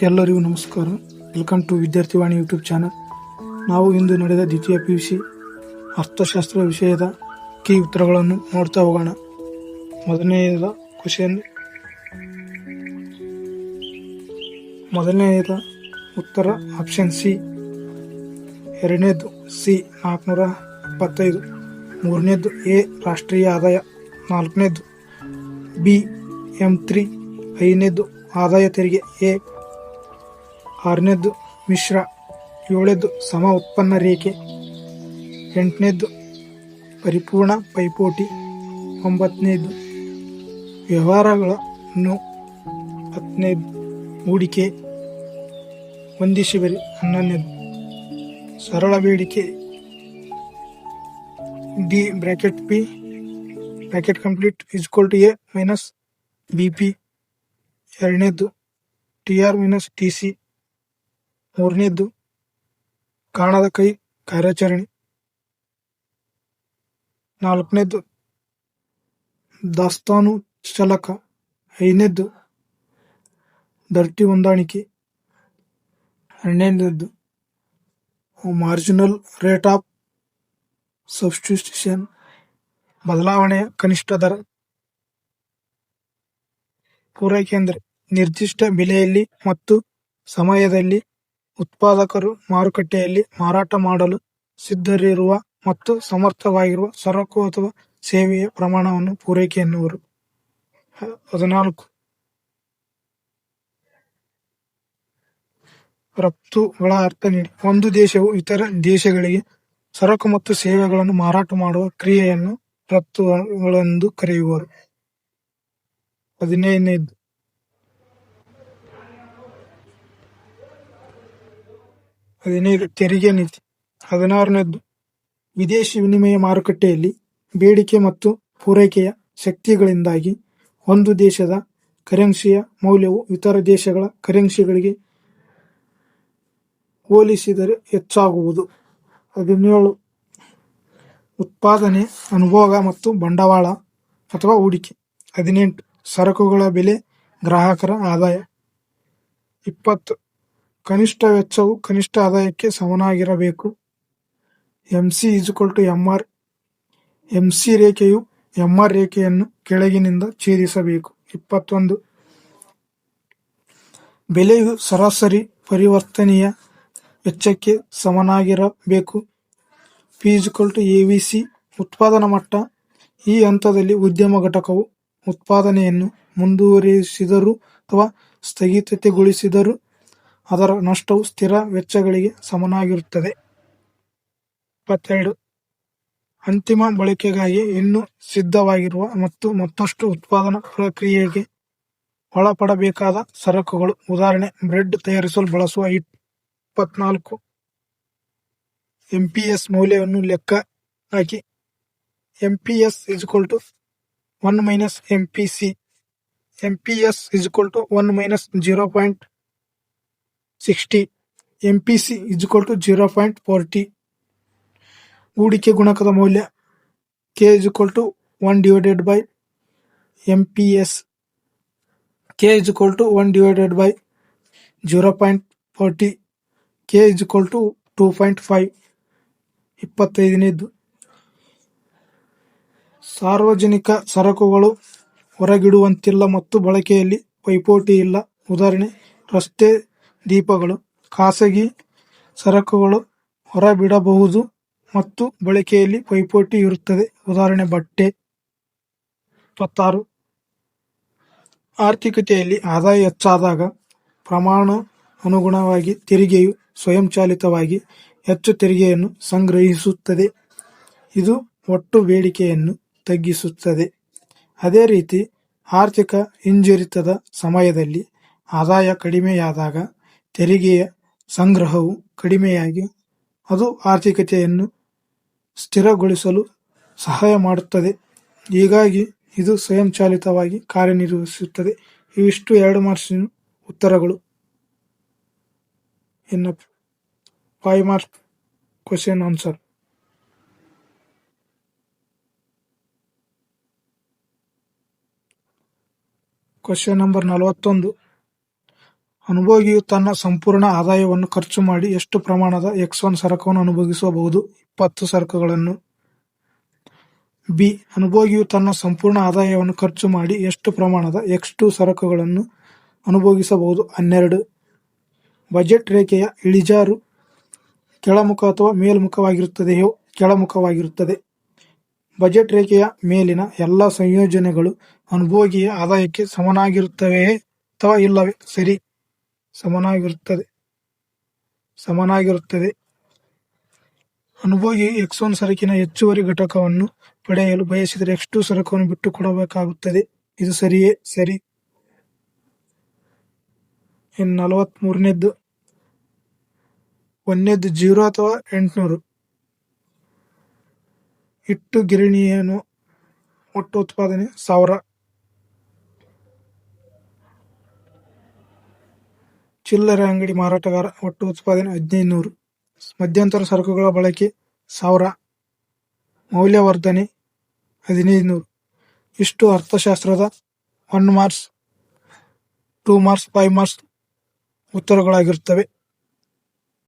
ಎಲ್ಲರಿಗೂ ನಮಸ್ಕಾರ. Welcome to Vidyarthivani YouTube channel. ನಾವು ಇಂದು ನಡೆದ ದ್ವಿತೀಯ PUC ಅರ್ಥಶಾಸ್ತ್ರ ವಿಷಯದ ಕೀ ಉತ್ತರಗಳನ್ನು ನೋಡ್ತಾ ಹೋಗೋಣ. ಮೊದಲನೆಯದ ಉತ್ತರ ಆಪ್ಷನ್ ಸಿ, ಎರಡನೇದು ಸಿ 425, ಮೂರನೇದು ಎ ರಾಷ್ಟ್ರೀಯ ಆದಾಯ, ನಾಲ್ಕನೇದು ಬಿ M3, ಐದನೇದು ಆದಾಯ ತೆರಿಗೆ ಎ, ಆರನೇದು ಮಿಶ್ರ, ಏಳನೇದು ಸಮ ಉತ್ಪನ್ನ ರೇಖೆ, ಎಂಟನೇದು ಪರಿಪೂರ್ಣ ಪೈಪೋಟಿ, ಒಂಬತ್ತನೇದು ವ್ಯವಹಾರಗಳನ್ನು, ಹತ್ತನೇದು ಹೂಡಿಕೆ, ಹೊಂದಿಸಿ ಬರಿ, ಹನ್ನೊಂದನೇದು ಸರಳ ಬೇಡಿಕೆ D bracket P bracket complete equal to A minus BP, ಎರಡನೇದು TR ಮೈನಸ್ TC, ಮೂರನೇದು ಕಾಣದ ಕೈ ಕಾರ್ಯಾಚರಣೆ, ನಾಲ್ಕನೇದು ದಾಸ್ತಾನು ಚಲಕ, ಐದನೇದು ದರ್ಟಿ ಹೊಂದಾಣಿಕೆ, ಹನ್ನೆರಡನೇದು ಮಾರ್ಜಿನಲ್ ರೇಟ್ ಆಫ್ ಸಬ್ಸ್ಟಿಟ್ಯೂಷನ್, ಬದಲಾವಣೆಯ ಕನಿಷ್ಠ ದರ. ಪೂರೈಕೆ ಅಂದರೆ ನಿರ್ದಿಷ್ಟ ಬೆಲೆಯಲ್ಲಿ ಮತ್ತು ಸಮಯದಲ್ಲಿ ಉತ್ಪಾದಕರು ಮಾರುಕಟ್ಟೆಯಲ್ಲಿ ಮಾರಾಟ ಮಾಡಲು ಸಿದ್ಧರಿರುವ ಮತ್ತು ಸಮರ್ಥವಾಗಿರುವ ಸರಕು ಅಥವಾ ಸೇವೆಯ ಪ್ರಮಾಣವನ್ನು ಪೂರೈಕೆ ಎನ್ನುವರು. 14 ರಫ್ತುಗಳ ಅರ್ಥ ನೀಡಿ. ಒಂದು ದೇಶವು ಇತರ ದೇಶಗಳಿಗೆ ಸರಕು ಮತ್ತು ಸೇವೆಗಳನ್ನು ಮಾರಾಟ ಮಾಡುವ ಕ್ರಿಯೆಯನ್ನು ರಫ್ತುಗಳೆಂದು ಕರೆಯುವರು. 15ನೇದು ತೆರಿಗೆ ನೀತಿ. 16ನೇದು ವಿದೇಶಿ ವಿನಿಮಯ ಮಾರುಕಟ್ಟೆಯಲ್ಲಿ ಬೇಡಿಕೆ ಮತ್ತು ಪೂರೈಕೆಯ ಶಕ್ತಿಗಳಿಂದಾಗಿ ಒಂದು ದೇಶದ ಕರೆನ್ಸಿಯ ಮೌಲ್ಯವು ಇತರ ದೇಶಗಳ ಕರೆನ್ಸಿಗಳಿಗೆ ಹೋಲಿಸಿದರೆ ಹೆಚ್ಚಾಗುವುದು. 17 ಉತ್ಪಾದನೆ, ಅನುಭೋಗ ಮತ್ತು ಬಂಡವಾಳ ಅಥವಾ ಹೂಡಿಕೆ. 18 ಸರಕುಗಳ ಬೆಲೆ, ಗ್ರಾಹಕರ ಆದಾಯ. 20 ಕನಿಷ್ಠ ವೆಚ್ಚವು ಕನಿಷ್ಠ ಆದಾಯಕ್ಕೆ ಸಮನಾಗಿರಬೇಕು. MC=MR, MC ರೇಖೆಯು MR ರೇಖೆಯನ್ನು ಕೆಳಗಿನಿಂದ ಛೇದಿಸಬೇಕು. 21 ಬೆಲೆಯು ಸರಾಸರಿ ಪರಿವರ್ತನೀಯ ವೆಚ್ಚಕ್ಕೆ ಸಮನಾಗಿರಬೇಕು. P=AVC ಉತ್ಪಾದನಾ ಮಟ್ಟ. ಈ ಹಂತದಲ್ಲಿ ಉದ್ಯಮ ಘಟಕವು ಉತ್ಪಾದನೆಯನ್ನು ಮುಂದುವರಿಸಿದರೂ ಅಥವಾ ಸ್ಥಗಿತಗೊಳಿಸಿದರೂ ಅದರ ನಷ್ಟವು ಸ್ಥಿರ ವೆಚ್ಚಗಳಿಗೆ ಸಮನಾಗಿರುತ್ತದೆ. 22 ಅಂತಿಮ ಬಳಕೆಗಾಗಿ ಇನ್ನೂ ಸಿದ್ಧವಾಗಿರುವ ಮತ್ತು ಮತ್ತಷ್ಟು ಉತ್ಪಾದನಾ ಪ್ರಕ್ರಿಯೆಗೆ ಒಳಪಡಬೇಕಾದ ಸರಕುಗಳು. ಉದಾಹರಣೆ, ಬ್ರೆಡ್ ತಯಾರಿಸಲು ಬಳಸುವ ಹಿಟ್ಟು. 24 MPS ಮೌಲ್ಯವನ್ನು ಲೆಕ್ಕ ಹಾಕಿ. MPS=1 - MPC. MPS=1 - 0.60. MPC=0.40. ಹೂಡಿಕೆ ಗುಣಕದ ಮೌಲ್ಯ K=1/MPS. K=1/0.40. K=2.5. 25ನೇದು ಸಾರ್ವಜನಿಕ ಸರಕುಗಳು ಹೊರಗಿಡುವಂತಿಲ್ಲ ಮತ್ತು ಬಳಕೆಯಲ್ಲಿ ಪೈಪೋಟಿ ಇಲ್ಲ. ಉದಾಹರಣೆ, ರಸ್ತೆ ದೀಪಗಳು. ಖಾಸಗಿ ಸರಕುಗಳು ಹೊರಬಿಡಬಹುದು ಮತ್ತು ಬಳಕೆಯಲ್ಲಿ ಪೈಪೋಟಿ ಇರುತ್ತದೆ. ಉದಾಹರಣೆ, ಬಟ್ಟೆ. 26 ಆರ್ಥಿಕತೆಯಲ್ಲಿ ಆದಾಯ ಹೆಚ್ಚಾದಾಗ ಪ್ರಮಾಣ ಅನುಗುಣವಾಗಿ ತೆರಿಗೆಯು ಸ್ವಯಂಚಾಲಿತವಾಗಿ ಹೆಚ್ಚು ತೆರಿಗೆಯನ್ನು ಸಂಗ್ರಹಿಸುತ್ತದೆ. ಇದು ಒಟ್ಟು ಬೇಡಿಕೆಯನ್ನು ತಗ್ಗಿಸುತ್ತದೆ. ಅದೇ ರೀತಿ ಆರ್ಥಿಕ ಹಿಂಜರಿತದ ಸಮಯದಲ್ಲಿ ಆದಾಯ ಕಡಿಮೆಯಾದಾಗ ತೆರಿಗೆಯ ಸಂಗ್ರಹವು ಕಡಿಮೆಯಾಗಿ ಅದು ಆರ್ಥಿಕತೆಯನ್ನು ಸ್ಥಿರಗೊಳಿಸಲು ಸಹಾಯ ಮಾಡುತ್ತದೆ. ಹೀಗಾಗಿ ಇದು ಸ್ವಯಂಚಾಲಿತವಾಗಿ ಕಾರ್ಯನಿರ್ವಹಿಸುತ್ತದೆ. ಇವಿಷ್ಟು 2 ಮಾರ್ಕ್ಸಿನ ಉತ್ತರಗಳು. ಇನ್ನು 5 marks question answer. Question number 41. ಅನುಭೋಗಿಯು ತನ್ನ ಸಂಪೂರ್ಣ ಆದಾಯವನ್ನು ಖರ್ಚು ಮಾಡಿ ಎಷ್ಟು ಪ್ರಮಾಣದ X1 ಸರಕನ್ನು ಅನುಭೋಗಿಸಬಹುದು? 20 ಸರಕುಗಳನ್ನು. ಬಿ. ಅನುಭೋಗಿಯು ತನ್ನ ಸಂಪೂರ್ಣ ಆದಾಯವನ್ನು ಖರ್ಚು ಮಾಡಿ ಎಷ್ಟು ಪ್ರಮಾಣದ X2 ಸರಕುಗಳನ್ನು ಅನುಭೋಗಿಸಬಹುದು? 12. ಬಜೆಟ್ ರೇಖೆಯ ಇಳಿಜಾರು ಕೆಳಮುಖ ಅಥವಾ ಮೇಲ್ಮುಖವಾಗಿರುತ್ತದೆಯೋ? ಕೆಳಮುಖವಾಗಿರುತ್ತದೆ. ಬಜೆಟ್ ರೇಖೆಯ ಮೇಲಿನ ಎಲ್ಲ ಸಂಯೋಜನೆಗಳು ಅನುಭೋಗಿಯ ಆದಾಯಕ್ಕೆ ಸಮನಾಗಿರುತ್ತವೆಯೇ ಅಥವಾ ಇಲ್ಲವೇ? ಸರಿ, ಸಮನಾಗಿರುತ್ತದೆ. ಅನುಭೋಗಿ X1 ಸರಕಿನ ಹೆಚ್ಚುವರಿ ಘಟಕವನ್ನು ಪಡೆಯಲು ಬಯಸಿದರೆ X2 ಸರಕನ್ನು ಬಿಟ್ಟು ಕೊಡಬೇಕಾಗುತ್ತದೆ. ಇದು ಸರಿಯೇ? ಸರಿ. ಇನ್ನು 43ನೇದ್ದು. 1ನೇದ್ದು 0 ಅಥವಾ 800. ಹಿಟ್ಟು ಗಿರಣಿಯನ್ನು ಒಟ್ಟು ಉತ್ಪಾದನೆ 1000. ಚಿಲ್ಲರೆ ಅಂಗಡಿ ಮಾರಾಟಗಾರ ಒಟ್ಟು ಉತ್ಪಾದನೆ 1500. ಮಧ್ಯಂತರ ಸರಕುಗಳ ಬಳಕೆ 1000. ಮೌಲ್ಯವರ್ಧನೆ 1500. ಇಷ್ಟು ಅರ್ಥಶಾಸ್ತ್ರದ 1 ಮಾರ್ಕ್ಸ್, 2 ಮಾರ್ಕ್ಸ್, 5 ಮಾರ್ಕ್ಸ್ ಉತ್ತರಗಳಾಗಿರುತ್ತವೆ.